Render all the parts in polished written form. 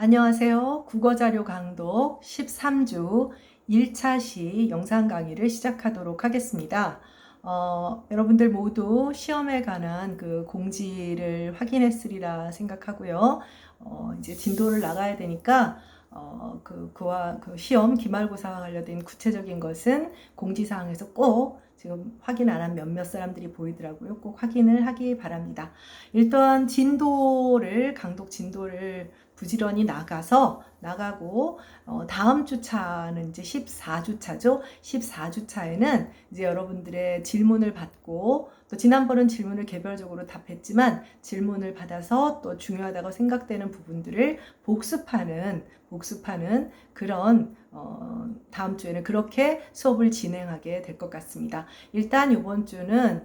안녕하세요. 국어자료 강독 13주 1차 시 영상 강의를 시작하도록 하겠습니다. 여러분들 모두 시험에 관한 그 공지를 확인했으리라 생각하고요. 이제 진도를 나가야 되니까 그와 그 시험 기말고사와 관련된 구체적인 것은 공지사항에서 꼭 지금 확인 안 한 몇몇 사람들이 보이더라고요. 꼭 확인을 하기 바랍니다. 일단 강독 진도를 부지런히 나가고 다음 주차는 이제 14주차죠. 14주차에는 이제 여러분들의 질문을 받고 또 지난번은 질문을 개별적으로 답했지만 질문을 받아서 또 중요하다고 생각되는 부분들을 복습하는 그런 다음 주에는 그렇게 수업을 진행하게 될 것 같습니다. 일단 이번 주는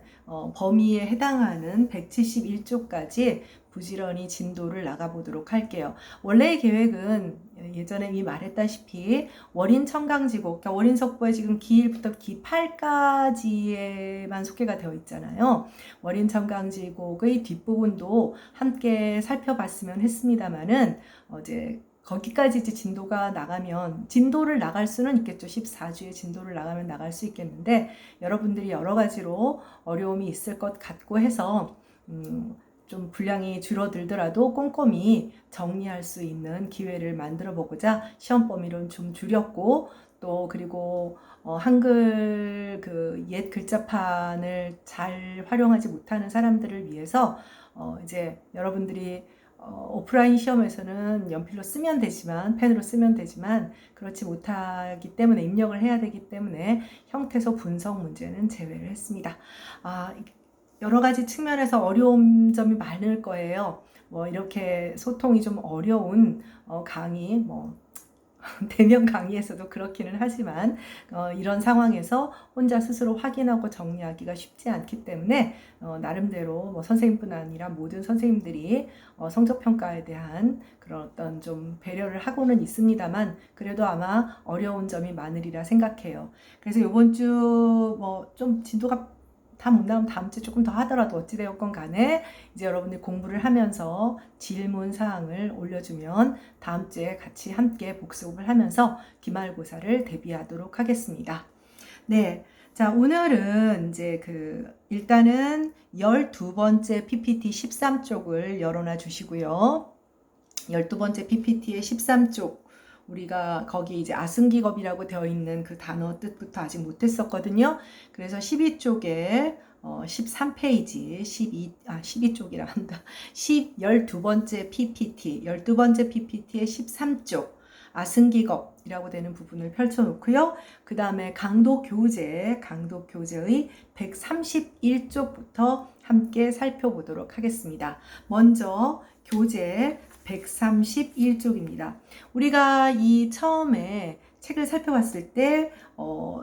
범위에 해당하는 171조까지 부지런히 진도를 나가보도록 할게요. 원래의 계획은 예전에 이미 말했다시피 월인청강지곡, 그러니까 월인석보의 지금 기 1부터 기 8까지에만 소개가 되어 있잖아요. 월인청강지곡의 뒷부분도 함께 살펴봤으면 했습니다만은 이제 거기까지 이제 진도를 나갈 수는 있겠죠. 14주에 진도를 나갈 수 있겠는데 여러분들이 여러 가지로 어려움이 있을 것 같고 해서 좀 분량이 줄어들더라도 꼼꼼히 정리할 수 있는 기회를 만들어 보고자 시험 범위를 좀 줄였고 또 그리고 한글 그 옛 글자판을 잘 활용하지 못하는 사람들을 위해서 이제 여러분들이 오프라인 시험에서는 연필로 쓰면 되지만 펜으로 쓰면 되지만 그렇지 못하기 때문에 입력을 해야 되기 때문에 형태소 분석 문제는 제외를 했습니다. 여러 가지 측면에서 어려운 점이 많을 거예요. 이렇게 소통이 좀 어려운 강의, 대면 강의에서도 그렇기는 하지만 이런 상황에서 혼자 스스로 확인하고 정리하기가 쉽지 않기 때문에 나름대로 선생님뿐 아니라 모든 선생님들이 성적평가에 대한 그런 어떤 좀 배려를 하고는 있습니다만 그래도 아마 어려운 점이 많으리라 생각해요. 그래서 이번 주 좀 진도가 다 못 나오면 다음 주에 조금 더 하더라도 어찌되었건 간에 이제 여러분들 공부를 하면서 질문 사항을 올려주면 다음 주에 같이 함께 복습을 하면서 기말고사를 대비하도록 하겠습니다. 네. 자, 오늘은 이제 일단은 12번째 PPT 13쪽을 열어놔 주시고요. 12번째 PPT의 13쪽 우리가 거기 이제 아승기겁이라고 되어 있는 그 단어 뜻부터 아직 못했었거든요. 그래서 12쪽에 13페이지 12쪽이라 한다. 12번째 PPT 12번째 PPT의 13쪽 아승기겁이라고 되는 부분을 펼쳐놓고요. 그 다음에 강도교재의 131쪽부터 함께 살펴보도록 하겠습니다. 먼저 교재 131쪽입니다. 우리가 이 처음에 책을 살펴봤을 때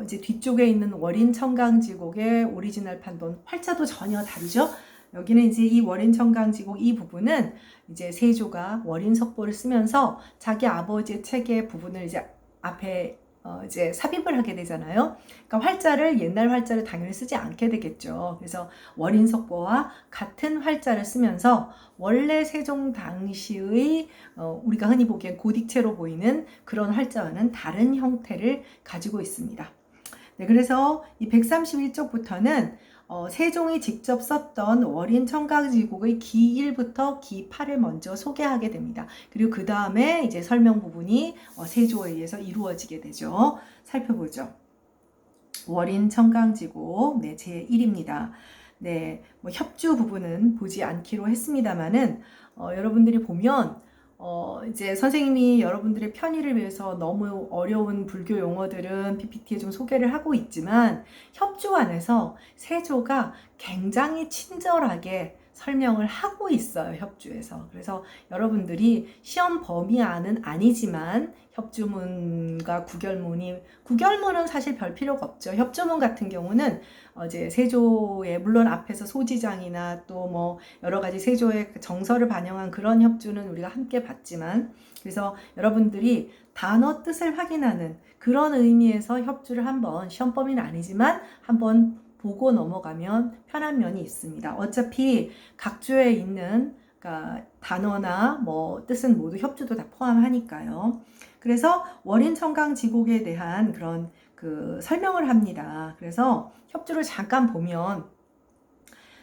이제 뒤쪽에 있는 월인청강지곡의 오리지널 판본 활자도 전혀 다르죠. 여기는 이제 이 월인청강지곡 이 부분은 이제 세조가 월인석보를 쓰면서 자기 아버지의 책의 부분을 이제 앞에 이제 삽입을 하게 되잖아요. 그러니까 옛날 활자를 당연히 쓰지 않게 되겠죠. 그래서 월인석보와 같은 활자를 쓰면서 원래 세종 당시의 우리가 흔히 보기엔 고딕체로 보이는 그런 활자와는 다른 형태를 가지고 있습니다. 네, 그래서 이 131쪽부터는 세종이 직접 썼던 월인청강지곡의 기 1부터 기 8을 먼저 소개하게 됩니다. 그리고 그 다음에 이제 설명 부분이 세조에 의해서 이루어지게 되죠. 살펴보죠. 월인청강지곡 네, 제1입니다. 네, 협주 부분은 보지 않기로 했습니다만은 여러분들이 보면 이제 선생님이 여러분들의 편의를 위해서 너무 어려운 불교 용어들은 PPT에 좀 소개를 하고 있지만 협주 안에서 세조가 굉장히 친절하게 설명을 하고 있어요. 협주에서. 그래서 여러분들이 시험 범위 안은 아니지만 협주문과 구결문은 사실 별 필요가 없죠. 협주문 같은 경우는 이제 세조의 물론 앞에서 소지장이나 또 여러 가지 세조의 정서를 반영한 그런 협주는 우리가 함께 봤지만 그래서 여러분들이 단어 뜻을 확인하는 그런 의미에서 협주를 한번 시험 범위는 아니지만 한번 보고 넘어가면 편한 면이 있습니다. 어차피 각 주에 있는 그러니까 단어나 뭐 뜻은 모두 협주도 다 포함하니까요. 그래서 월인청강지곡에 대한 그런 그 설명을 합니다. 그래서 협주를 잠깐 보면,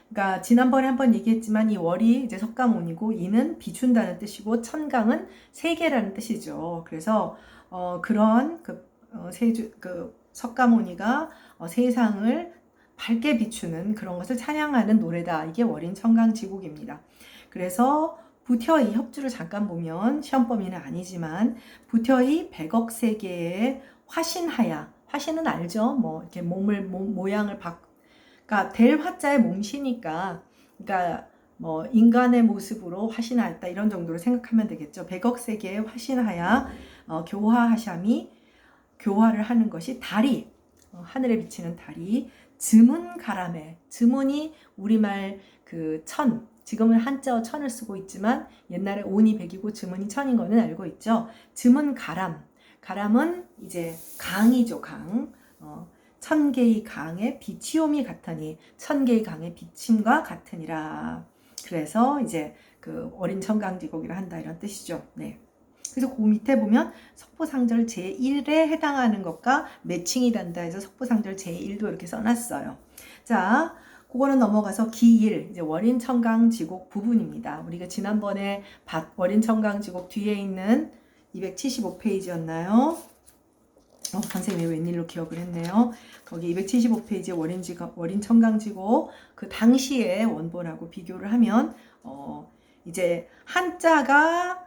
그러니까 지난번에 한번 얘기했지만 이 월이 이제 석가모니고 이는 비춘다는 뜻이고 천강은 세계라는 뜻이죠. 그래서 그런 그 석가모니가 세상을 밝게 비추는 그런 것을 찬양하는 노래다. 이게 월인청강지곡입니다. 그래서 부처의 협주를 잠깐 보면 시험 범위는 아니지만 부처의 100억 세계의 화신하야, 화신은 알죠? 뭐 이렇게 모양을 그러니까 될 화자의 몸시니까, 그러니까 뭐 인간의 모습으로 화신하였다 이런 정도로 생각하면 되겠죠. 100억 세계의 화신하야 교화하샴이, 교화를 하는 것이 달이, 하늘에 비치는 달이 즈문가람에, 즈문이 우리말 그 천, 지금은 한자어 천을 쓰고 있지만 옛날에 온이 백이고 즈문이 천인 거는 알고 있죠. 즈문가람, 가람은 이제 강이죠. 강. 천개의 강의 비치옴이 같으니, 천개의 강의 비침과 같으니라. 그래서 이제 그 월인청강지곡이라 한다 이런 뜻이죠. 네. 그래서 그 밑에 보면 석보상절 제1에 해당하는 것과 매칭이 된다 해서 석보상절 제1도 이렇게 써놨어요. 자, 그거는 넘어가서 기1, 이제 월인청강지곡 부분입니다. 우리가 지난번에 월인청강지곡 뒤에 있는 275페이지였나요? 선생님이 웬일로 기억을 했네요. 거기 275페이지에 월인청강지곡 그 당시의 원본하고 비교를 하면 이제 한자가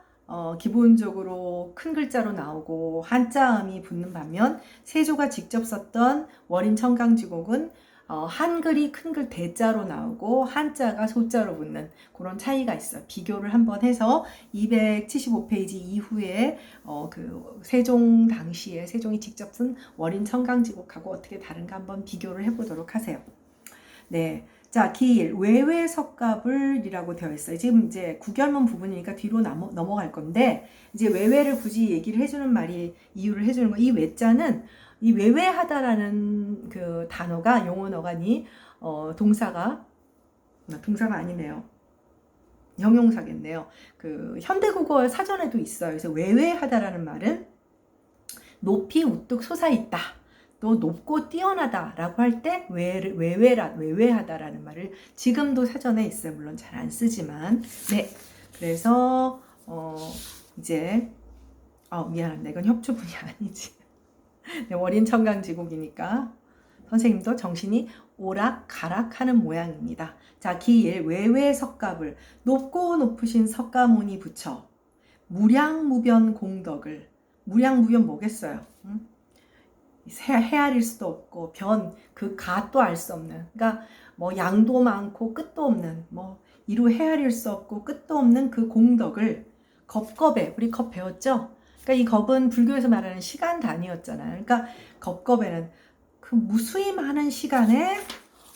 기본적으로 큰 글자로 나오고 한자음이 붙는 반면 세조가 직접 썼던 월인청강지곡은 한글이 큰 글 대자로 나오고 한자가 소자로 붙는 그런 차이가 있어요. 비교를 한번 해서 275페이지 이후에 그 세종 당시에 세종이 직접 쓴 월인청강지곡하고 어떻게 다른가 한번 비교를 해보도록 하세요. 네. 자, 기1 외외석가불이라고 되어 있어요. 지금 이제 구결문 부분이니까 뒤로 넘어갈 건데, 이제 외외를 굳이 얘기를 해주는 말이, 이유를 해주는 거, 이 외자는 이 외외하다라는 그 단어가, 용언 어간이 동사가 아니네요. 형용사겠네요. 그 현대국어 사전에도 있어요. 그래서 외외하다라는 말은 높이 우뚝 솟아있다, 또 높고 뛰어나다라고 할 때 외외하다라는 말을 지금도 사전에 있어요. 물론 잘 안 쓰지만. 네. 그래서 이제 미안합니다. 이건 협주분이 아니지. 네, 월인청강지곡이니까 선생님도 정신이 오락가락하는 모양입니다. 자, 기1 외외석가불, 높고 높으신 석가모니 부처 무량무변 공덕을, 무량무변 뭐겠어요? 헤아릴 수도 없고 그 갓도 알 수 없는, 그러니까 뭐 양도 많고 끝도 없는, 뭐 이루 헤아릴 수 없고 끝도 없는 그 공덕을 겁겁에, 우리 겁 배웠죠? 그러니까 이 겁은 불교에서 말하는 시간 단위였잖아요. 그러니까 겁겁에는 그 무수히 많은 시간에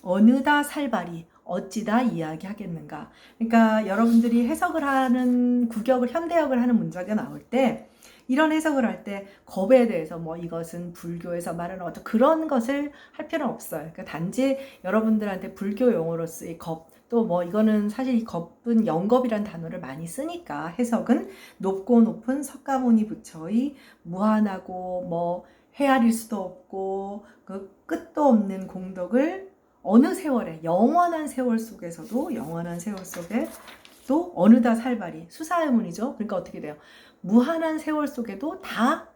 어느다 살발이 어찌다 이야기하겠는가. 그러니까 여러분들이 해석을 하는 현대역을 하는 문제가 나올 때 이런 해석을 할 때 겁에 대해서 뭐 이것은 불교에서 말하는 어떤 그런 것을 할 필요는 없어요. 그러니까 단지 여러분들한테 불교 용어로서의 겁, 또 뭐 이거는 사실 이 겁은 영겁이란 단어를 많이 쓰니까 해석은 높고 높은 석가모니 부처의 무한하고 뭐 헤아릴 수도 없고 그 끝도 없는 공덕을 어느 세월에, 영원한 세월 속에서도, 영원한 세월 속에 또 어느다 살발이, 수사의문이죠. 그러니까 어떻게 돼요? 무한한 세월 속에도 다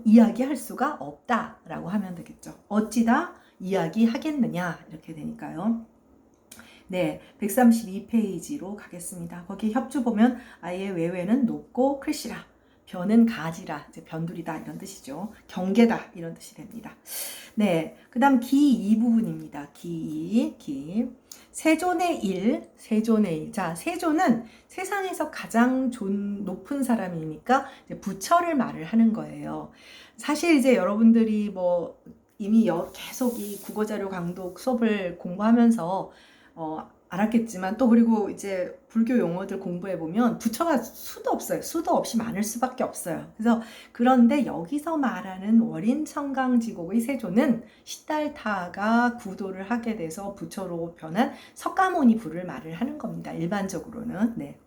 이야기할 수가 없다라고 하면 되겠죠. 어찌다 이야기하겠느냐 이렇게 되니까요. 네, 132페이지로 가겠습니다. 거기 협주 보면 아예 외외는 높고 클시라, 변은 가지라, 이제 변두리다 이런 뜻이죠. 경계다 이런 뜻이 됩니다. 네, 그 다음 기2 부분입니다. 기. 세존의 일. 자, 세존은 세상에서 가장 높은 사람이니까 이제 부처를 말을 하는 거예요. 사실 이제 여러분들이 뭐 이미 계속 이 국어자료 강독 수업을 공부하면서 알았겠지만 또 그리고 이제 불교 용어들 공부해 보면 부처가 수도 없어요. 수도 없이 많을 수밖에 없어요. 그래서 그런데 여기서 말하는 월인청강지곡의 세조는 시달타가 구도를 하게 돼서 부처로 변한 석가모니 부를 말을 하는 겁니다. 일반적으로는. 네.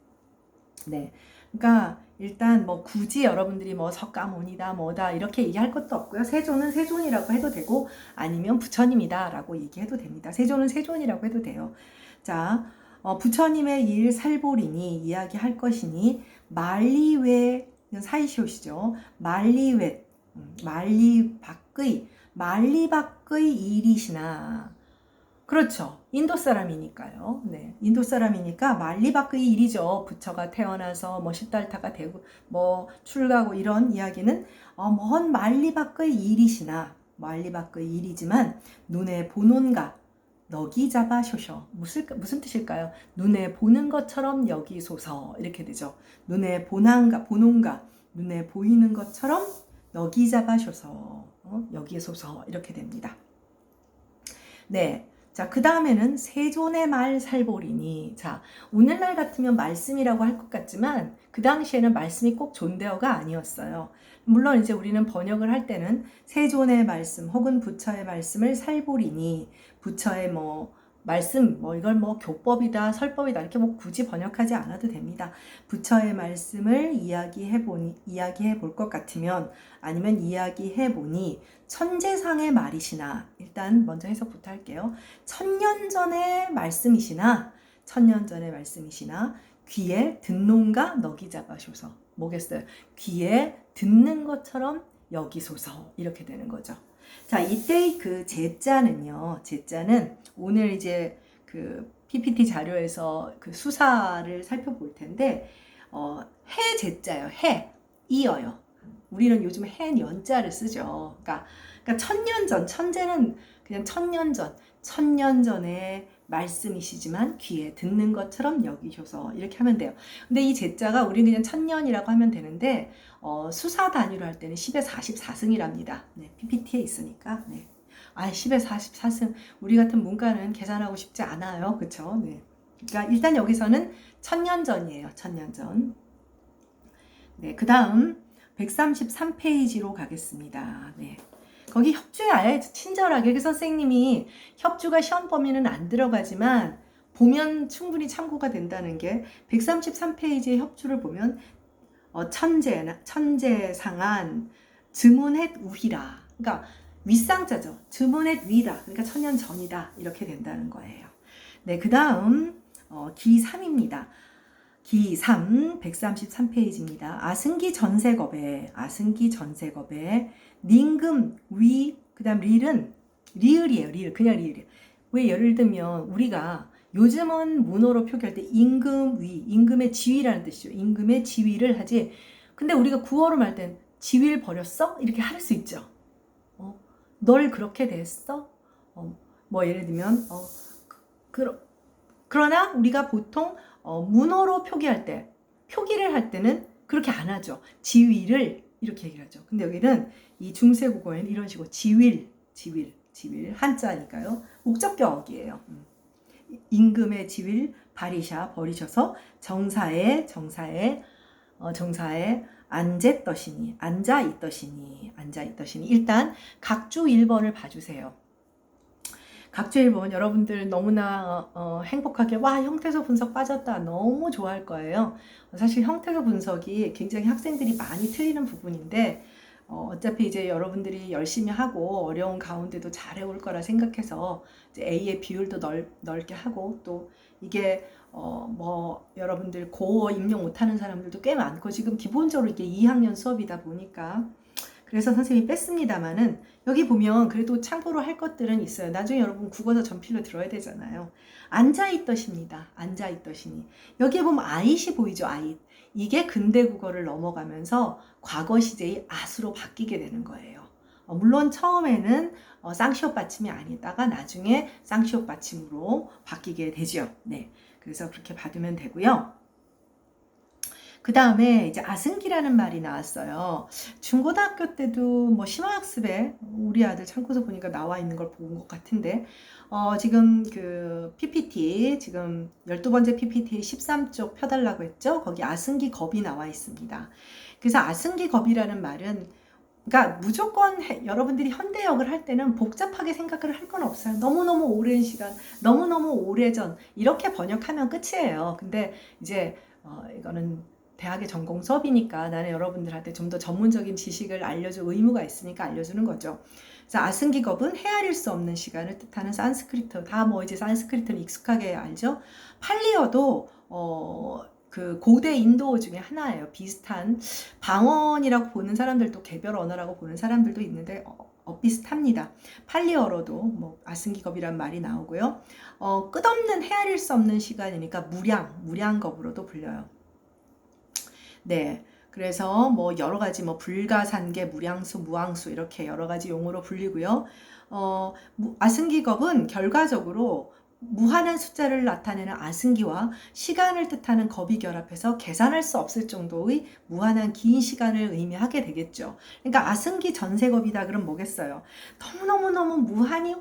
네. 그러니까 일단 뭐 굳이 여러분들이 뭐 석가모니다 뭐다 이렇게 얘기할 것도 없고요. 세존은 세존이라고 해도 되고 아니면 부처님이다라고 얘기해도 됩니다. 세존은 세존이라고 해도 돼요. 자, 부처님의 일 살보리니 이야기할 것이니 말리외 사이시오시죠. 말리외 말리밖의 일이시나. 그렇죠. 인도 사람이니까요. 네. 인도 사람이니까 말리밖의 일이죠. 부처가 태어나서 뭐 시달타가 되고 뭐 출가고 이런 이야기는 먼 말리밖의 일이시나. 말리밖의 일이지만 눈에 보논가 너기 잡아쇼셔. 무슨 뜻일까요? 눈에 보는 것처럼 여기소서 이렇게 되죠. 눈에 보논가 눈에 보이는 것처럼 여기 잡아쇼서 여기소서 이렇게 됩니다. 네. 자, 그 다음에는 세존의 말 살보리니. 자, 오늘날 같으면 말씀이라고 할 것 같지만 그 당시에는 말씀이 꼭 존대어가 아니었어요. 물론 이제 우리는 번역을 할 때는 세존의 말씀 혹은 부처의 말씀을 살보리니 부처의 뭐 말씀 뭐 이걸 뭐 교법이다 설법이다 이렇게 뭐 굳이 번역하지 않아도 됩니다. 부처의 말씀을 이야기해 볼 것 같으면 아니면 이야기해 보니 천재상의 말이시나. 일단 먼저 해석부터 할게요. 천년 전의 말씀이시나 귀에 듣는가 너기 잡아쇼서. 뭐겠어요? 귀에 듣는 것처럼 여기소서 이렇게 되는 거죠. 자, 이때 그 제자는요. 제자는 오늘 이제 그 PPT 자료에서 그 수사를 살펴볼 텐데 해 제자요. 해 이어요. 우리는 요즘 해 연자를 쓰죠. 그러니까 천년 전, 천재는 그냥 천년 전의 말씀이시지만 귀에 듣는 것처럼 여기셔서 이렇게 하면 돼요. 근데 이 제자가 우리는 그냥 천년이라고 하면 되는데 수사 단위로 할 때는 10에 44승이랍니다. 네, PPT에 있으니까. 네. 10에 44승. 우리 같은 문과는 계산하고 싶지 않아요. 그쵸? 네. 그러니까 일단 여기서는 천년 전이에요. 천년 전. 네, 그 다음 133페이지로 가겠습니다. 네. 거기 협주에 아예 친절하게 선생님이 협주가 시험 범위는 안 들어가지만 보면 충분히 참고가 된다는 게 133페이지의 협주를 보면 천재상한 즈문햇 우희라. 그러니까 윗상자죠. 즈문햇 위다. 그러니까 천년 전이다. 이렇게 된다는 거예요. 네, 그 다음 기3입니다. 기3 133페이지입니다. 아승기 전세겁에 닝금 위 그다음 릴은 리을이에요. 리을 그냥 리을이에요. 왜 예를 들면 우리가 요즘은 문어로 표기할 때 임금의 지위라는 뜻이죠. 임금의 지위를 하지. 근데 우리가 구어로 할 땐 지위를 버렸어? 이렇게 할 수 있죠. 널 그렇게 됐어? 뭐 예를 들면 그러나 우리가 보통 문어로 표기를 할 때는 그렇게 안 하죠. 지위를 이렇게 얘기를 하죠. 근데 여기는 이 중세국어에는 이런 식으로 지윌 한자니까요. 목적격이에요. 임금의 지윌 버리셔서 정사에 앉아 있더시니 일단 각주 1번을 봐주세요. 각주 1번 여러분들 너무나 행복하게 와 형태소 분석 빠졌다 너무 좋아할 거예요. 사실 형태소 분석이 굉장히 학생들이 많이 틀리는 부분인데 어차피 이제 여러분들이 열심히 하고 어려운 가운데도 잘해올 거라 생각해서 이제 A의 비율도 넓게 하고 또 이게 뭐 여러분들 고어 입력 못하는 사람들도 꽤 많고 지금 기본적으로 이게 2학년 수업이다 보니까 그래서 선생님이 뺐습니다만은 여기 보면 그래도 참고로 할 것들은 있어요. 나중에 여러분 국어서 전필로 들어야 되잖아요. 앉아있더십니다. 앉아있더시니. 여기에 보면 아잇이 보이죠. 아잇. 이게 근대 국어를 넘어가면서 과거 시제의 앗으로 바뀌게 되는 거예요. 물론 처음에는 쌍시옷 받침이 아니다가 나중에 쌍시옷 받침으로 바뀌게 되죠. 네, 그래서 그렇게 받으면 되고요. 그 다음에 이제 아승기라는 말이 나왔어요. 중고등학교 때도 뭐 심화학습에 우리 아들 참고서 보니까 나와 있는 걸 본 것 같은데, 지금 그 PPT, 지금 12번째 PPT 13쪽 펴달라고 했죠? 거기 아승기 겁이 나와 있습니다. 그래서 아승기 겁이라는 말은, 그러니까 무조건 여러분들이 현대역을 할 때는 복잡하게 생각을 할 건 없어요. 너무너무 오랜 시간, 너무너무 오래전, 이렇게 번역하면 끝이에요. 근데 이제, 이거는 대학의 전공 수업이니까 나는 여러분들한테 좀 더 전문적인 지식을 알려줄 의무가 있으니까 알려주는 거죠. 그래서 아승기겁은 헤아릴 수 없는 시간을 뜻하는 산스크리트, 다 뭐 이제 산스크리트는 익숙하게 알죠? 팔리어도 그 고대 인도 중에 하나예요. 비슷한 방언이라고 보는 사람들도 개별 언어라고 보는 사람들도 있는데 비슷합니다. 팔리어로도 뭐 아승기겁이란 말이 나오고요. 끝없는 헤아릴 수 없는 시간이니까 무량겁으로도 불려요. 네. 그래서 뭐 여러 가지 뭐 불가산계, 무량수, 무항수 이렇게 여러 가지 용어로 불리고요. 아승기겁은 결과적으로 무한한 숫자를 나타내는 아승기와 시간을 뜻하는 겁이 결합해서 계산할 수 없을 정도의 무한한 긴 시간을 의미하게 되겠죠. 그러니까 아승기 전세겁이다 그럼 뭐겠어요? 너무너무너무 무한히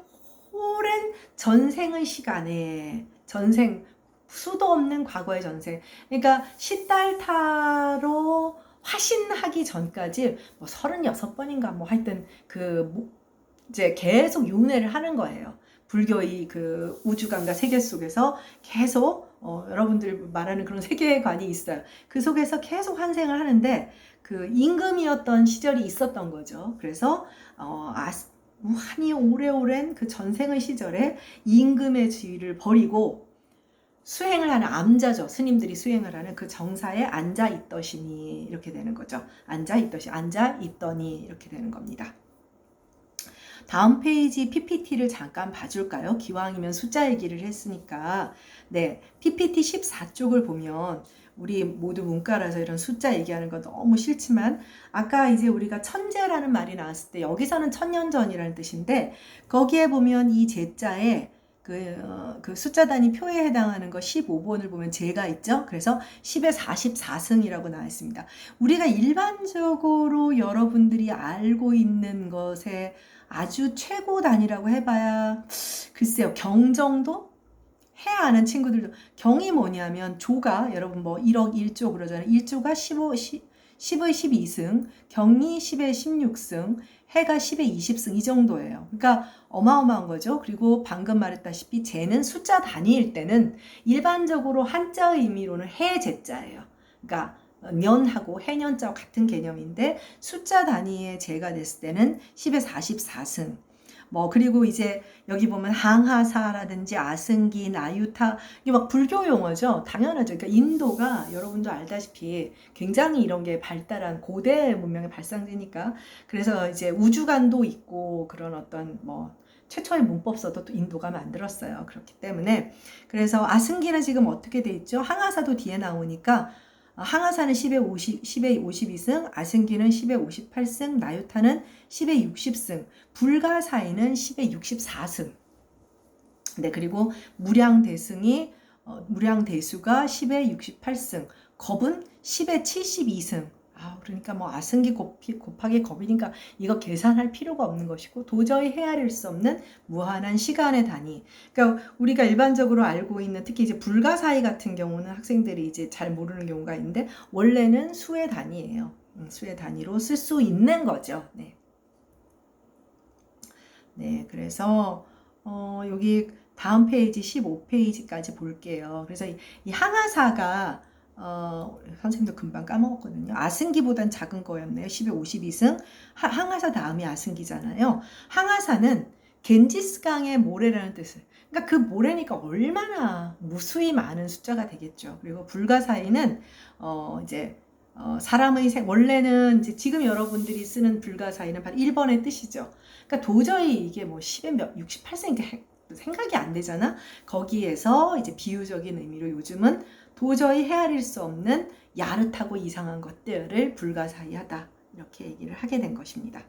오랜 전생의 시간에 전생 수도 없는 과거의 전생. 그러니까 시달타로 화신하기 전까지 뭐 36번인가 뭐 하여튼 이제 계속 윤회를 하는 거예요. 불교의 그 우주관과 세계 속에서 계속 여러분들 말하는 그런 세계관이 있어요. 그 속에서 계속 환생을 하는데 그 임금이었던 시절이 있었던 거죠. 그래서 무한히 오래오랜 그 전생의 시절에 임금의 지위를 버리고 수행을 하는 암자죠. 스님들이 수행을 하는 그 정사에 앉아있더시니 이렇게 되는 거죠. 앉아있더니 이렇게 되는 겁니다. 다음 페이지 PPT를 잠깐 봐줄까요? 기왕이면 숫자 얘기를 했으니까. 네, PPT 14쪽을 보면 우리 모두 문과라서 이런 숫자 얘기하는 거 너무 싫지만 아까 이제 우리가 천재라는 말이 나왔을 때 여기서는 천년 전이라는 뜻인데 거기에 보면 이 제자에 그 숫자 단위 표에 해당하는 거 15번을 보면 제가 있죠. 그래서 10의 44승이라고 나와 있습니다. 우리가 일반적으로 여러분들이 알고 있는 것에 아주 최고 단위라고 해봐야 글쎄요, 경 정도? 해야 아는 친구들도 경이 뭐냐면 조가 여러분 뭐 1억 1조 그러잖아요. 1조가 10의 12승, 경이 10의 16승, 해가 10의 20승 이 정도예요. 그러니까 어마어마한 거죠. 그리고 방금 말했다시피 재는 숫자 단위일 때는 일반적으로 한자의 의미로는 해제자예요. 그러니까 년하고 해년자와 같은 개념인데 숫자 단위의 재가 됐을 때는 10의 44승. 뭐 그리고 이제 여기 보면 항하사라든지 아승기, 나유타 이게 막 불교 용어죠. 당연하죠. 그러니까 인도가 여러분도 알다시피 굉장히 이런 게 발달한 고대 문명의 발상지니까 그래서 이제 우주관도 있고 그런 어떤 뭐 최초의 문법서도 또 인도가 만들었어요. 그렇기 때문에 그래서 아승기는 지금 어떻게 돼 있죠? 항하사도 뒤에 나오니까 항하사는 10의 52승, 아승기는 10의 58승, 나유타는 10의 60승, 불가사의는 10의 64승. 네, 그리고 무량대수가 10의 68승, 겁은 10의 72승. 그러니까 뭐 아승기 곱하기 겁이니까 이거 계산할 필요가 없는 것이고 도저히 헤아릴 수 없는 무한한 시간의 단위. 그러니까 우리가 일반적으로 알고 있는 특히 이제 불가사의 같은 경우는 학생들이 이제 잘 모르는 경우가 있는데 원래는 수의 단위예요. 수의 단위로 쓸 수 있는 거죠. 네. 네, 그래서 여기 다음 페이지 15페이지까지 볼게요. 그래서 이 항하사가 선생님도 금방 까먹었거든요. 아승기보단 작은 거였네요. 10의 52승. 항하사 다음이 아승기잖아요. 항하사는 겐지스강의 모래라는 뜻을. 그러니까 그 모래니까 얼마나 무수히 많은 숫자가 되겠죠. 그리고 불가사의는 이제 사람의 원래는 이제 지금 여러분들이 쓰는 불가사의는 바로 1번의 뜻이죠. 그러니까 도저히 이게 뭐 10의 68승 생각이 안 되잖아. 거기에서 이제 비유적인 의미로 요즘은 도저히 헤아릴 수 없는 야릇하고 이상한 것들을 불가사의하다 이렇게 얘기를 하게 된 것입니다.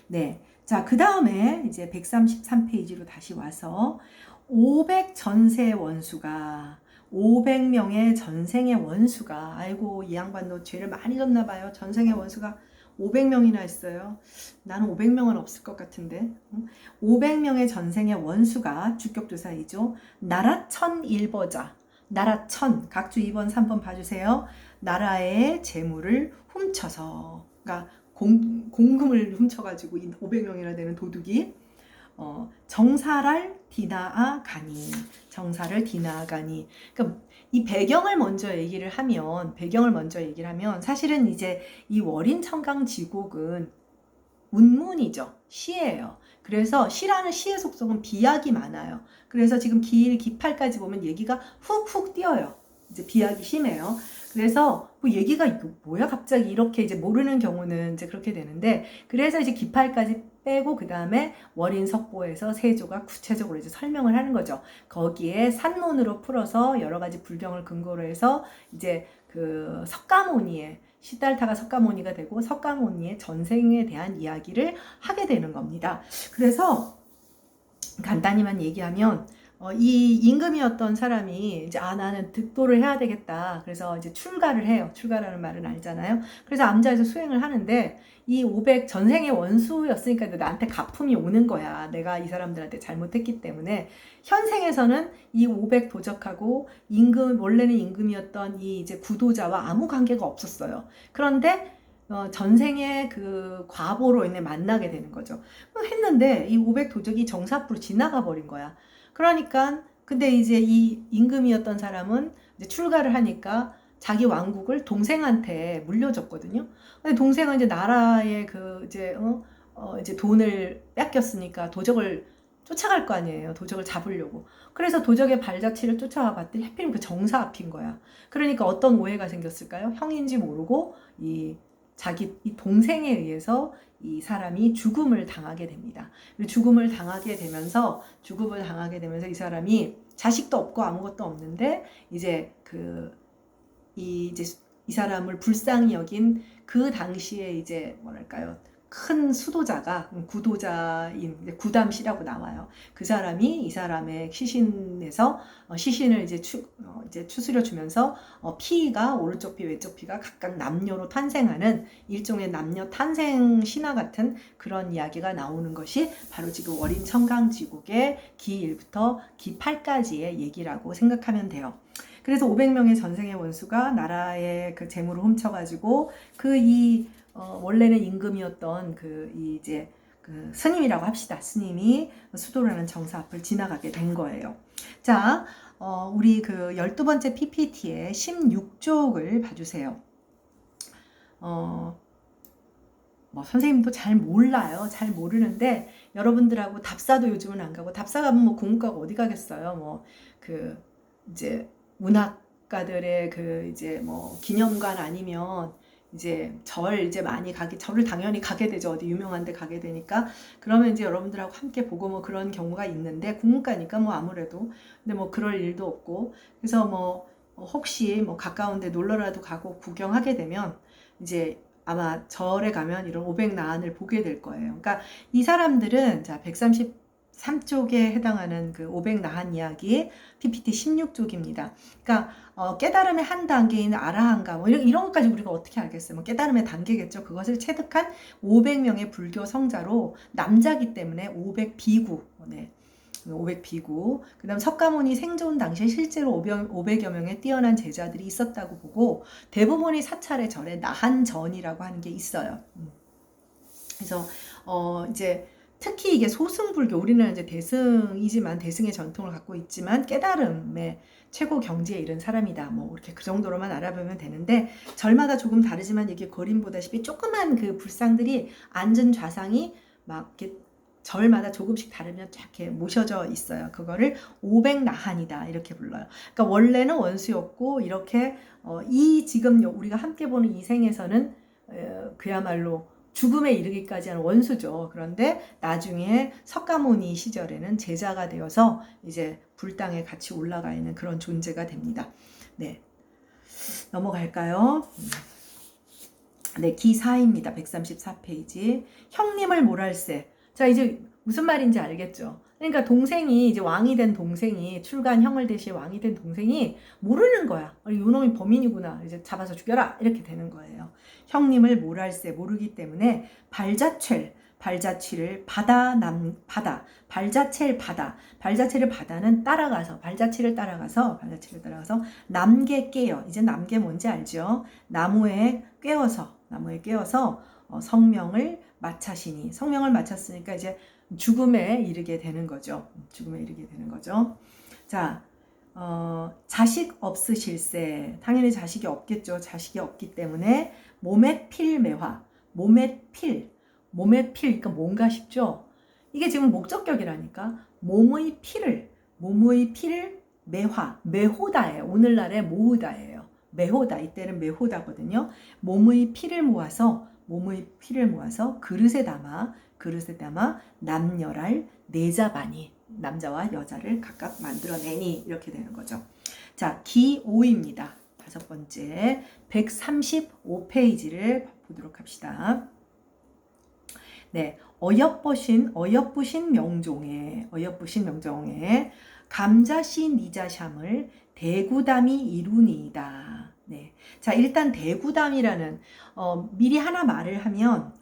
네, 자, 그 다음에 이제 133페이지로 다시 와서 500 전세 원수가 500명의 전생의 원수가, 아이고 이 양반도 죄를 많이 졌나 봐요. 전생의 원수가 500명이나 있어요. 나는 500명은 없을 것 같은데. 500명의 전생의 원수가 주격조사이죠. 나라천 일버자. 나라천, 각주 2번, 3번 봐주세요. 나라의 재물을 훔쳐서, 그러니까 공금을 훔쳐가지고 500명이나 되는 도둑이 정사를 디나아 가니, 정사를 디나아 가니. 그러니까 이 배경을 먼저 얘기를 하면 사실은 이제 이 월인 청강 지곡은 운문이죠. 시예요. 그래서 시라는 시의 속성은 비약이 많아요. 그래서 지금 기일 기팔까지 보면 얘기가 훅훅 뛰어요. 이제 비약이 심해요. 그래서 뭐 얘기가 이거 뭐야 갑자기 이렇게 이제 모르는 경우는 이제 그렇게 되는데, 그래서 이제 기팔까지 빼고 그 다음에 월인석보에서 세조가 구체적으로 이제 설명을 하는 거죠. 거기에 산문으로 풀어서 여러 가지 불경을 근거로 해서 이제 그 석가모니의 시달타가 석가모니가 되고 석가모니의 전생에 대한 이야기를 하게 되는 겁니다. 그래서 간단히만 얘기하면 이 임금이었던 사람이 이제 나는 득도를 해야 되겠다. 그래서 이제 출가를 해요. 출가라는 말은 알잖아요. 그래서 암자에서 수행을 하는데 이 500 전생의 원수였으니까 나한테 가품이 오는 거야. 내가 이 사람들한테 잘못했기 때문에. 현생에서는 이 500 도적하고 원래는 임금이었던 이 이제 구도자와 아무 관계가 없었어요. 그런데 전생의 그 과보로 인해 만나게 되는 거죠. 했는데 이 500 도적이 정사 앞으로 지나가 버린 거야. 그러니까 근데 이제 이 임금이었던 사람은 이제 출가를 하니까 자기 왕국을 동생한테 물려줬거든요. 근데 동생은 이제 나라의 그 이제 돈을 뺏겼으니까 도적을 쫓아갈 거 아니에요. 도적을 잡으려고. 그래서 도적의 발자취를 쫓아와 봤더니 하필 그 정사 앞인 거야. 그러니까 어떤 오해가 생겼을까요? 형인지 모르고 이 동생에 의해서 이 사람이 죽음을 당하게 됩니다. 죽음을 당하게 되면서 이 사람이 자식도 없고 아무것도 없는데 이제 이 사람을 불쌍히 여긴 그 당시에 이제 뭐랄까요? 큰 수도자가 구도자인 구담시라고 나와요. 그 사람이 이 사람의 시신에서 시신을 이제 추스려 주면서 피가 오른쪽 피 왼쪽 피가 각각 남녀로 탄생하는 일종의 남녀 탄생 신화 같은 그런 이야기가 나오는 것이 바로 지금 월인 청강지국의 기 1부터 기 8까지의 얘기라고 생각하면 돼요. 그래서 500명의 전생의 원수가 나라의 그 재물을 훔쳐가지고 원래는 임금이었던 이제 스님이라고 합시다. 스님이 수도라는 정사 앞을 지나가게 된 거예요. 자, 우리 그 12번째 PPT의 16쪽을 봐주세요. 선생님도 잘 몰라요. 잘 모르는데 여러분들하고 답사도 요즘은 안 가고, 답사 가면 뭐 국문과가 어디 가겠어요. 이제 문학가들의 이제 기념관 아니면 이제 절을 당연히 가게 되죠. 어디 유명한 데 가게 되니까. 그러면 이제 여러분들하고 함께 보고 그런 경우가 있는데, 국문과니까 아무래도. 근데 그럴 일도 없고. 그래서 혹시 가까운 데 놀러라도 가고 구경하게 되면 이제 아마 절에 가면 이런 500나한을 보게 될 거예요. 그러니까 이 사람들은 133쪽에 해당하는 그 500나한 이야기 PPT 16쪽입니다. 그러니까 깨달음의 한 단계인 아라한가 이런 것까지 우리가 어떻게 알겠어요? 깨달음의 단계겠죠. 그것을 체득한 500명의 불교 성자로, 남자기 때문에 500비구, 500비구. 그 다음 석가모니 생존 당시에 실제로 500여 명의 뛰어난 제자들이 있었다고 보고, 대부분이 사찰의 절에 나한전이라고 하는 게 있어요. 그래서 이제 특히 이게 소승불교, 우리는 이제 대승이지만 대승의 전통을 갖고 있지만 깨달음의 최고 경지에 이른 사람이다. 이렇게 그 정도로만 알아보면 되는데, 절마다 조금 다르지만 이게 거림 보다시피 조그만 그 불상들이 앉은 좌상이 이렇게 절마다 조금씩 다르면 쫙 이렇게 모셔져 있어요. 그거를 500나한이다 이렇게 불러요. 그러니까 원래는 원수였고, 이렇게 지금 우리가 함께 보는 이 생에서는 그야말로 죽음에 이르기까지 하는 원수죠. 그런데 나중에 석가모니 시절에는 제자가 되어서 이제 불당에 같이 올라가 있는 그런 존재가 됩니다. 네, 넘어갈까요? 네, 기 4입니다. 134페이지. 형님을 몰할세. 자, 이제 무슨 말인지 알겠죠? 그러니까 동생이 이제 왕이 된 동생이 출간 형을 대신 왕이 된 동생이 모르는 거야. 요놈이 범인이구나. 이제 잡아서 죽여라. 이렇게 되는 거예요. 형님을 몰할세 모르기 때문에 발자취를 발자취를 바다는 발자취를 따라가서 남계 깨어. 이제 남계 뭔지 알죠? 나무에 깨어서 성명을 마쳤으니까 이제 죽음에 이르게 되는 거죠. 자, 자식 없으실세. 당연히 자식이 없겠죠. 자식이 없기 때문에 몸에 필 매화. 몸에 필, 그러니까 뭔가 싶죠? 이게 지금 목적격이라니까. 몸의 피를 매호다예요. 오늘날의 모으다예요. 매호다. 이때는 매호다거든요. 몸의 피를 모아서 그릇에 담아 남녀랄 내자바니, 남자와 여자를 각각 만들어내니, 이렇게 되는 거죠. 자, 기5입니다. 5번째 135페이지를 보도록 합시다. 네, 어여쁘신 명종에 감자씨 니자샴을 대구담이 이루니이다. 네, 자, 일단 대구담이라는 미리 하나 말을 하면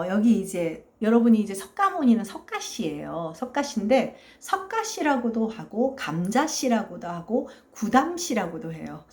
여기 이제 여러분이 이제 석가모니는 석가씨예요. 석가씨인데 석가씨라고도 하고 감자씨라고도 하고 구담씨라고도 해요.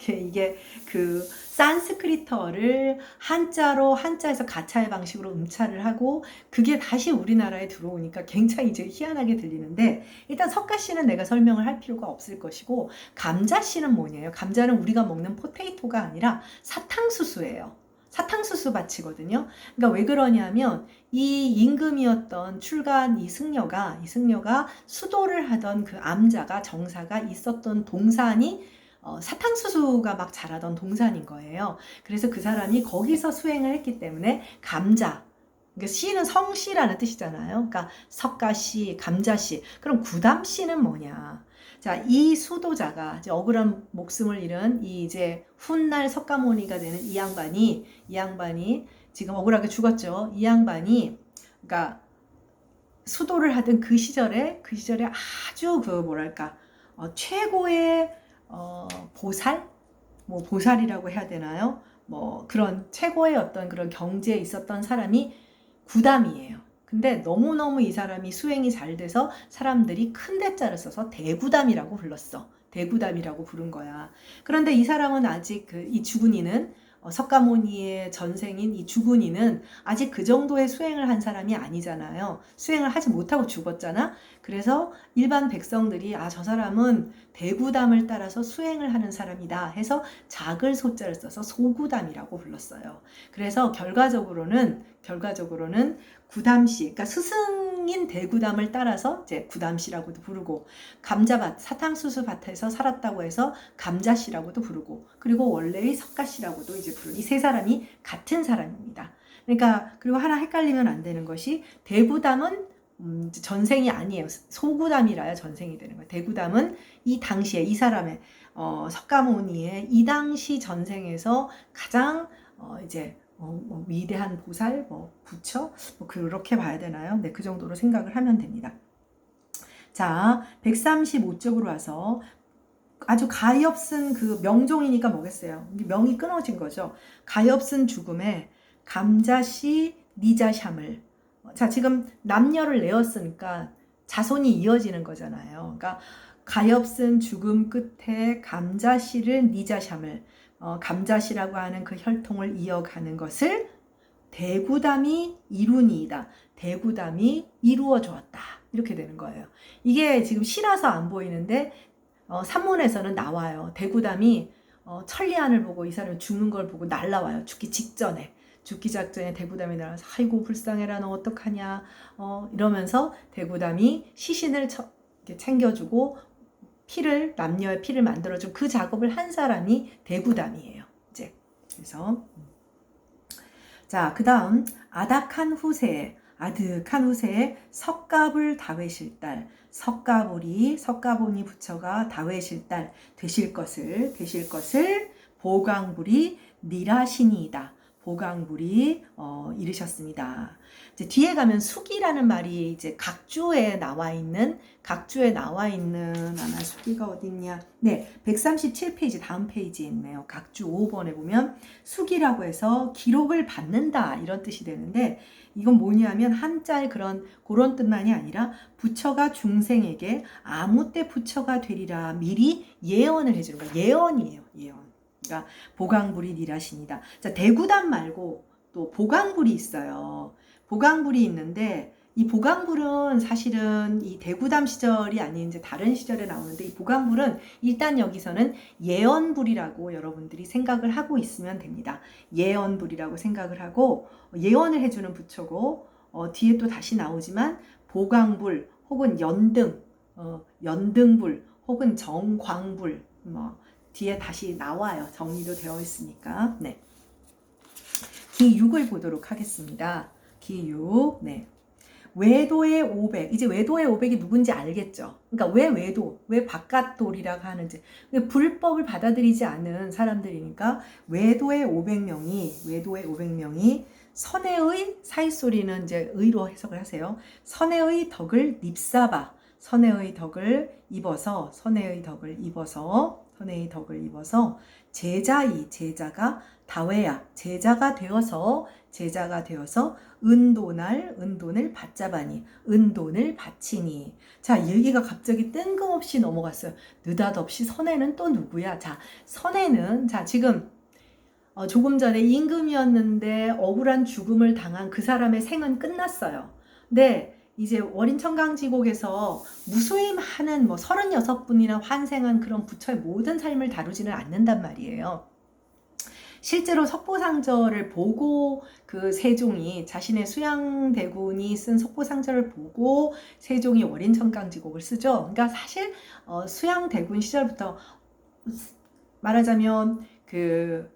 이게 그 산스크리트어를 한자에서 가차의 방식으로 음차를 하고 그게 다시 우리나라에 들어오니까 굉장히 이제 희한하게 들리는데, 일단 석가씨는 내가 설명을 할 필요가 없을 것이고, 감자씨는 뭐냐요? 감자는 우리가 먹는 포테이토가 아니라 사탕수수예요. 사탕수수 밭이거든요. 그러니까 왜 그러냐면 이 임금이었던 출간 이 승려가 수도를 하던 그 암자가 정사가 있었던 동산이 사탕수수가 막 자라던 동산인 거예요. 그래서 그 사람이 거기서 수행을 했기 때문에 감자, 그러니까 씨는 성씨라는 뜻이잖아요. 그러니까 석가씨, 감자씨. 그럼 구담씨는 뭐냐? 자, 이 수도자가 이제 억울한 목숨을 잃은 이 이제 훗날 석가모니가 되는 이 양반이 지금 억울하게 죽었죠. 이 양반이 그러니까 수도를 하던 그 시절에 아주 그 뭐랄까 최고의 보살이라고 해야 되나요? 뭐 그런 최고의 어떤 그런 경지에 있었던 사람이 구담이에요. 근데 너무너무 이 사람이 수행이 잘 돼서 사람들이 큰 대자를 써서 대구담이라고 불렀어. 대구담이라고 부른 거야. 그런데 이 사람은 아직 이 주군이는 석가모니의 전생인 이 주군이는 아직 그 정도의 수행을 한 사람이 아니잖아요. 수행을 하지 못하고 죽었잖아. 그래서 일반 백성들이 저 사람은 대구담을 따라서 수행을 하는 사람이다 해서 작을 소자를 써서 소구담이라고 불렀어요. 그래서 결과적으로는 구담씨, 그러니까 스승인 대구담을 따라서 이제 구담씨라고도 부르고, 감자밭, 사탕수수 밭에서 살았다고 해서 감자씨라고도 부르고, 그리고 원래의 석가씨라고도 이제 부르는 이 세 사람이 같은 사람입니다. 그러니까 그리고 하나 헷갈리면 안 되는 것이 대구담은 전생이 아니에요. 소구담이라야 전생이 되는 거예요. 대구담은 이 당시에 이 사람의 석가모니의 이 당시 전생에서 가장 이제 위대한 보살, 부처, 그렇게 봐야 되나요? 네, 그 정도로 생각을 하면 됩니다. 자, 135쪽으로 와서 아주 가엾은 그 명종이니까 뭐겠어요? 명이 끊어진 거죠. 가엾은 죽음에 감자씨 니자샴을. 자, 지금 남녀를 내었으니까 자손이 이어지는 거잖아요. 그러니까 가엾은 죽음 끝에 감자씨를 니자샴을, 감자씨라고 하는 그 혈통을 이어가는 것을 대구담이 이루니이다. 대구담이 이루어 주었다. 이렇게 되는 거예요. 이게 지금 시라서 안 보이는데 산문에서는 나와요. 대구담이 천리안을 보고 이 사람이 죽는 걸 보고 날라와요. 죽기 직전에 대구담이 날아와서 아이고 불쌍해라 너 어떡하냐 이러면서 대구담이 시신을 챙겨주고 남녀의 피를 만들어준 그 작업을 한 사람이 대구담이에요. 이제 그래서 자, 그 다음 아득한 후세에 석가불 다회실달, 석가보니 부처가 다회실달 되실 것을 보광불이 니라신이이다. 보강불이 이르셨습니다. 이제 뒤에 가면 숙이라는 말이 이제 각주에 나와 있는 아마 숙이가 어딨냐? 네, 137페이지 다음 페이지에 있네요. 각주 5번에 보면 숙이라고 해서 기록을 받는다 이런 뜻이 되는데 이건 뭐냐면 한자의 그런 뜻만이 아니라 부처가 중생에게 아무 때 부처가 되리라 미리 예언을 해주는 거예요. 예언이에요. 예언. 그러니까 보강불이 니라신이다. 자, 대구담 말고 또 보강불이 있어요. 보강불이 있는데 이 보강불은 사실은 이 대구담 시절이 아닌 이제 다른 시절에 나오는데 이 보강불은 일단 여기서는 예언불이라고 여러분들이 생각을 하고 있으면 됩니다. 예언불이라고 생각을 하고 예언을 해주는 부처고 뒤에 또 다시 나오지만 보강불 혹은 연등불 혹은 정광불 뒤에 다시 나와요. 정리도 되어 있으니까. 네. 기6을 보도록 하겠습니다. 기6. 네. 외도의 500. 이제 외도의 500이 누군지 알겠죠? 그러니까 왜 외도, 왜 바깥돌이라고 하는지. 불법을 받아들이지 않은 사람들이니까 외도의 500명이 선해의 사이소리는 이제 의로 해석을 하세요. 선해의 덕을 입사바. 선해의 덕을 입어서 제자가 다회야 제자가 되어서 은돈을 받자바니 은돈을 바치니. 자, 얘기가 갑자기 뜬금없이 넘어갔어요. 느닷없이 선해는 또 누구야? 자, 선해는 지금 조금 전에 임금이었는데 억울한 죽음을 당한 그 사람의 생은 끝났어요. 근데 이제 월인천강지곡에서 무수히 많은 36분이나 환생한 그런 부처의 모든 삶을 다루지는 않는단 말이에요. 실제로 석보상절을 보고 그 세종이 자신의 수양대군이 쓴 석보상절을 보고 세종이 월인천강지곡을 쓰죠. 그러니까 사실 수양대군 시절부터 말하자면 그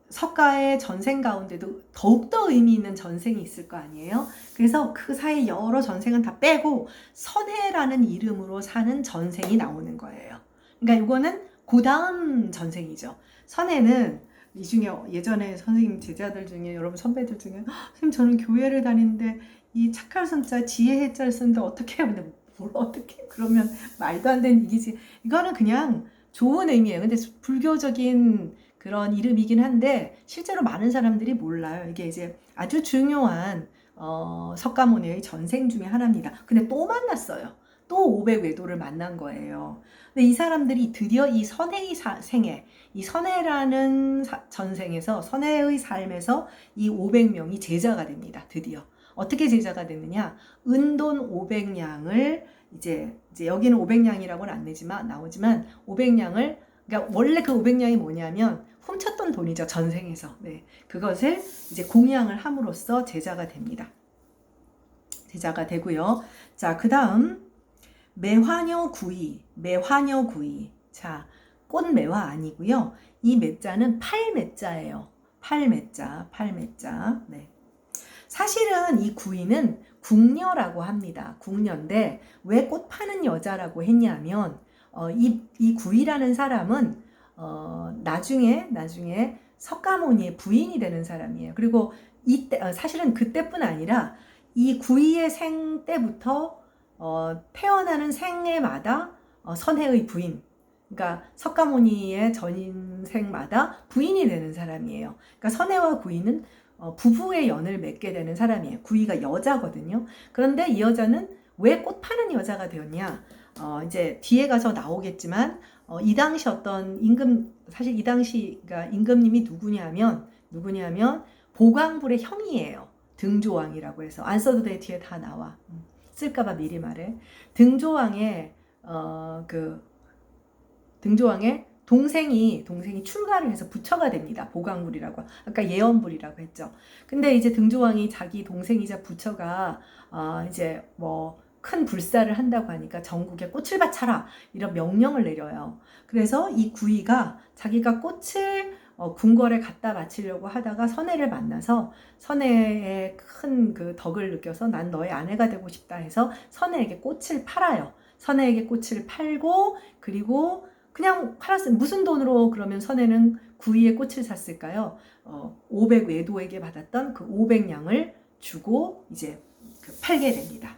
석가의 전생 가운데도 더욱더 의미 있는 전생이 있을 거 아니에요. 그래서 그 사이 여러 전생은 다 빼고 선해라는 이름으로 사는 전생이 나오는 거예요. 그러니까 이거는 그 다음 전생이죠. 선해는 이 중에 예전에 선생님 제자들 중에 여러분 선배들 중에 선생님 저는 교회를 다니는데 이 착할 선자 지혜 해자를 쓰는데 어떻게 해요? 근데 뭘 어떻게 해? 그러면 말도 안 되는 얘기지. 이거는 그냥 좋은 의미예요. 근데 불교적인 그런 이름이긴 한데 실제로 많은 사람들이 몰라요. 이게 이제 아주 중요한 석가모니의 전생 중에 하나입니다. 근데 또 만났어요. 또 500외도를 만난 거예요. 근데 이 사람들이 드디어 이 선해의 생애, 이 선해라는 전생에서 선해의 삶에서 이 500명이 제자가 됩니다. 드디어. 어떻게 제자가 됐느냐? 은돈 500냥을 이제 여기는 500냥이라고는 안 나오지만 500냥을 그러니까 원래 그 500냥이 뭐냐면 훔쳤던 돈이죠. 전생에서. 네. 그것을 이제 공양을 함으로써 제자가 됩니다. 제자가 되고요. 자, 그 다음 매화녀구이. 자, 꽃매화 아니고요. 이 매자는 팔매자예요. 팔매자. 네. 사실은 이 구이는 궁녀라고 합니다. 궁녀인데 왜 꽃 파는 여자라고 했냐면 이 구이라는 사람은 나중에 석가모니의 부인이 되는 사람이에요. 그리고 이때 사실은 그때뿐 아니라 이 구이의 생 때부터 태어나는 생애마다 선해의 부인, 그러니까 석가모니의 전생마다 부인이 되는 사람이에요. 그러니까 선해와 구이는 부부의 연을 맺게 되는 사람이에요. 구이가 여자거든요. 그런데 이 여자는 왜 꽃 파는 여자가 되었냐? 이제 뒤에 가서 나오겠지만 이 당시 사실 이 당시가 임금님이 누구냐면 보강불의 형이에요. 등조왕이라고 해서 안 써도 돼. 뒤에 다 나와. 쓸까봐 미리 말해. 등조왕의 동생이 출가를 해서 부처가 됩니다. 보강불이라고. 아까 예언불이라고 했죠. 근데 이제 등조왕이 자기 동생이자 부처가 이제 큰 불사를 한다고 하니까 전국에 꽃을 바쳐라 이런 명령을 내려요. 그래서 이 구이가 자기가 꽃을 궁궐에 갖다 바치려고 하다가 선해를 만나서 선해의 큰 그 덕을 느껴서 난 너의 아내가 되고 싶다 해서 선해에게 꽃을 팔아요. 선해에게 꽃을 팔고 그리고 그냥 팔았어요. 무슨 돈으로 그러면 선혜는 구이의 꽃을 샀을까요? 500 외도에게 받았던 그 500냥을 주고 이제 팔게 됩니다.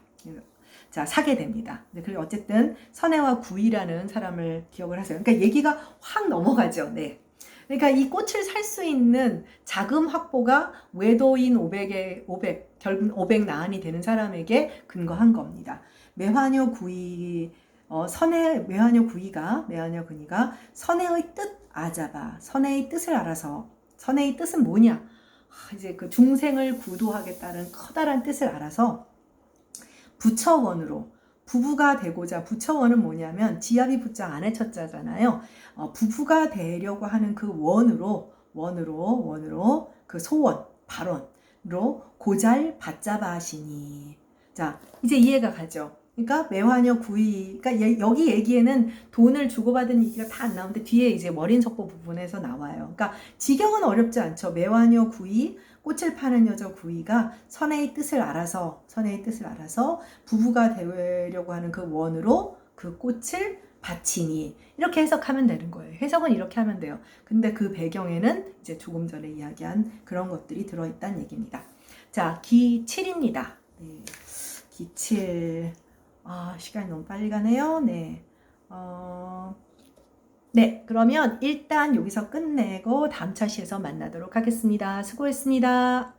자, 사게 됩니다. 그리고 어쨌든 선혜와 구이라는 사람을 기억을 하세요. 그러니까 얘기가 확 넘어가죠. 네. 그러니까 이 꽃을 살 수 있는 자금 확보가 외도인 결국 500 나안이 되는 사람에게 근거한 겁니다. 매화녀 구이, 매화녀 구이가 선혜의 뜻 아자바, 선혜의 뜻을 알아서, 선혜의 뜻은 뭐냐? 이제 그 중생을 구도하겠다는 커다란 뜻을 알아서 부처원으로 부부가 되고자, 부처원은 뭐냐면 지아비 부자 안에 첫자잖아요. 부부가 되려고 하는 그 원으로 그 소원, 발원으로 고잘 받잡아 하시니. 자, 이제 이해가 가죠. 그러니까 매화녀 구이, 그러니까 여기 얘기에는 돈을 주고받은 얘기가 다 안 나오는데 뒤에 이제 월인석보 부분에서 나와요. 그러니까 지경은 어렵지 않죠. 매화녀 구이, 꽃을 파는 여자 구이가 선혜의 뜻을 알아서 부부가 되려고 하는 그 원으로 그 꽃을 바치니, 이렇게 해석하면 되는 거예요. 해석은 이렇게 하면 돼요. 근데 그 배경에는 이제 조금 전에 이야기한 그런 것들이 들어있다는 얘기입니다. 자, 기 7입니다. 네. 기 7. 시간이 너무 빨리 가네요. 네. 네, 그러면 일단 여기서 끝내고 다음 차시에서 만나도록 하겠습니다. 수고했습니다.